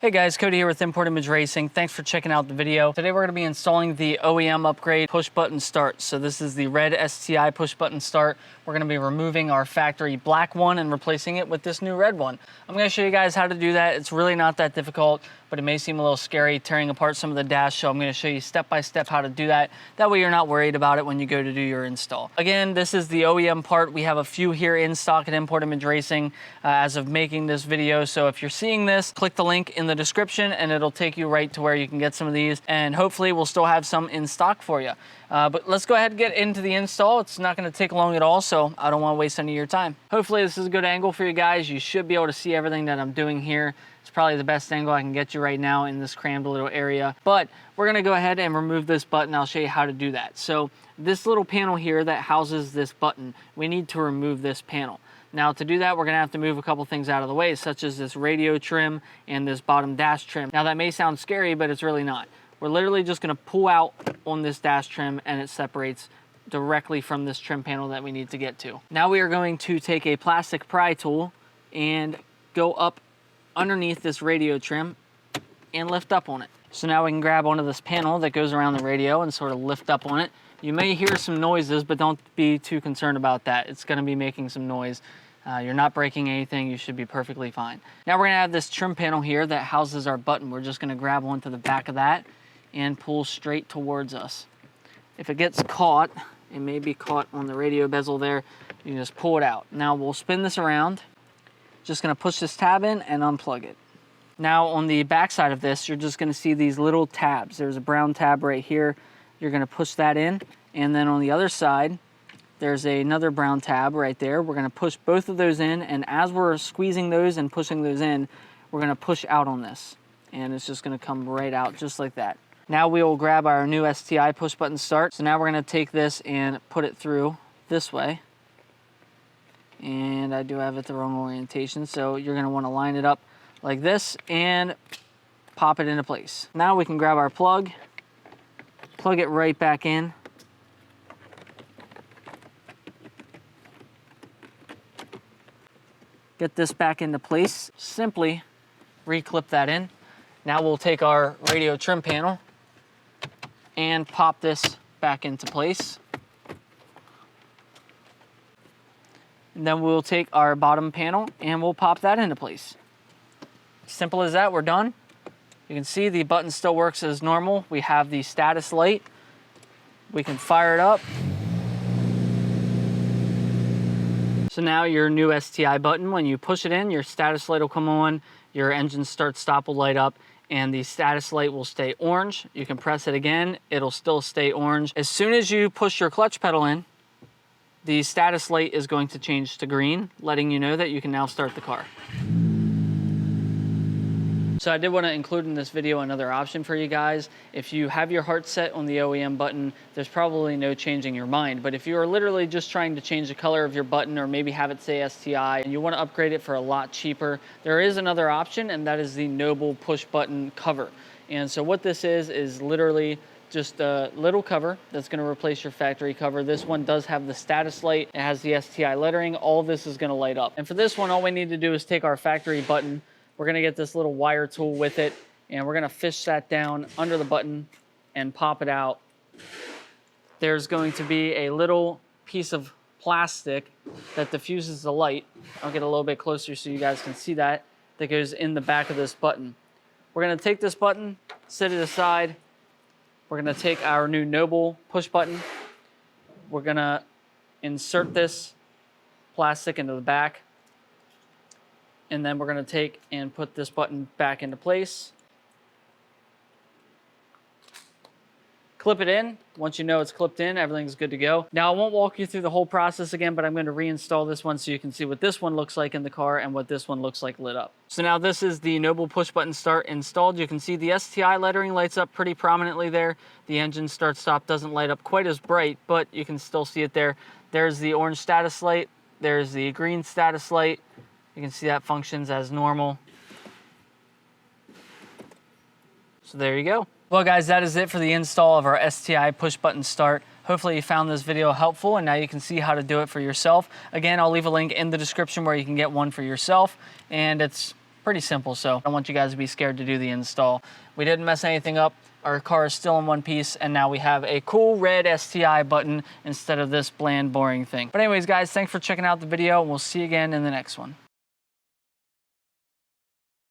Hey guys, Cody here with Import Image Racing. Thanks for checking out the video. Today we're going to be installing the OEM upgrade push button start. So this is the red STI push button start. We're going to be removing our factory black one and replacing it with this new red one. I'm going to show you guys how to do that. It's really not that difficult, but it may seem a little scary tearing apart some of the dash. So I'm going to show you step by step how to do that. That way you're not worried about it when you go to do your install. Again, this is the OEM part. We have a few here in stock at Import Image Racing as of making this video. So if you're seeing this, click the link in the description and it'll take you right to where you can get some of these, and hopefully we'll still have some in stock for you. But let's go ahead and get into the install. It's not going to take long at all, so I don't want to waste any of your time. Hopefully this is a good angle for you guys. You should be able to see everything that I'm doing here. It's probably the best angle I can get you right now in this crammed little area, but we're going to go ahead and remove this button. I'll show you how to do that. So this little panel here that houses this button, we need to remove this panel. Now to do that, we're gonna have to move a couple things out of the way, such as this radio trim and this bottom dash trim. Now that may sound scary, but it's really not. We're literally just gonna pull out on this dash trim and it separates directly from this trim panel that we need to get to. Now we are going to take a plastic pry tool and go up underneath this radio trim and lift up on it. So now we can grab onto this panel that goes around the radio and sort of lift up on it. You may hear some noises, but don't be too concerned about that. It's gonna be making some noise. You're not breaking anything, you should be perfectly fine. Now we're gonna have this trim panel here that houses our button. We're just gonna grab onto the back of that and pull straight towards us. If it gets caught, it may be caught on the radio bezel there, you can just pull it out. Now we'll spin this around. Just gonna push this tab in and unplug it. Now on the back side of this, you're just gonna see these little tabs. There's a brown tab right here. You're gonna push that in, and then on the other side, there's another brown tab right there. We're gonna push both of those in, and as we're squeezing those and pushing those in, we're gonna push out on this, and it's just gonna come right out just like that. Now we will grab our new STI push button start. So now we're gonna take this and put it through this way. And I do have it the wrong orientation, so you're gonna wanna line it up like this and pop it into place. Now we can grab our plug it right back in. Get this back into place. Simply reclip that in. Now we'll take our radio trim panel and pop this back into place. And then we'll take our bottom panel and we'll pop that into place. Simple as that, we're done. You can see the button still works as normal. We have the status light. We can fire it up. So now your new STI button, when you push it in, your status light will come on, your engine start stop will light up, and the status light will stay orange. You can press it again, it'll still stay orange. As soon as you push your clutch pedal in, the status light is going to change to green, letting you know that you can now start the car. So I did want to include in this video another option for you guys. If you have your heart set on the OEM button, there's probably no changing your mind. But if you are literally just trying to change the color of your button or maybe have it say STI and you want to upgrade it for a lot cheaper, there is another option, and that is the Noble push button cover. And so what this is literally just a little cover that's going to replace your factory cover. This one does have the status light. It has the STI lettering. All of this is going to light up. And for this one, all we need to do is take our factory button. We're gonna get this little wire tool with it, and we're gonna fish that down under the button and pop it out. There's going to be a little piece of plastic that diffuses the light. I'll get a little bit closer so you guys can see that goes in the back of this button. We're gonna take this button, set it aside. We're gonna take our new Noble push button. We're gonna insert this plastic into the back. And then we're gonna take and put this button back into place. Clip it in. Once you know it's clipped in, everything's good to go. Now I won't walk you through the whole process again, but I'm gonna reinstall this one so you can see what this one looks like in the car and what this one looks like lit up. So now this is the Noble push button start installed. You can see the STI lettering lights up pretty prominently there. The engine start stop doesn't light up quite as bright, but you can still see it there. There's the orange status light. There's the green status light. You can see that functions as normal. So there you go. Well guys, that is it for the install of our STI push button start. Hopefully you found this video helpful and now you can see how to do it for yourself. Again, I'll leave a link in the description where you can get one for yourself, and it's pretty simple. So I don't want you guys to be scared to do the install. We didn't mess anything up. Our car is still in one piece, and now we have a cool red STI button instead of this bland, boring thing. But anyways, guys, thanks for checking out the video, and we'll see you again in the next one.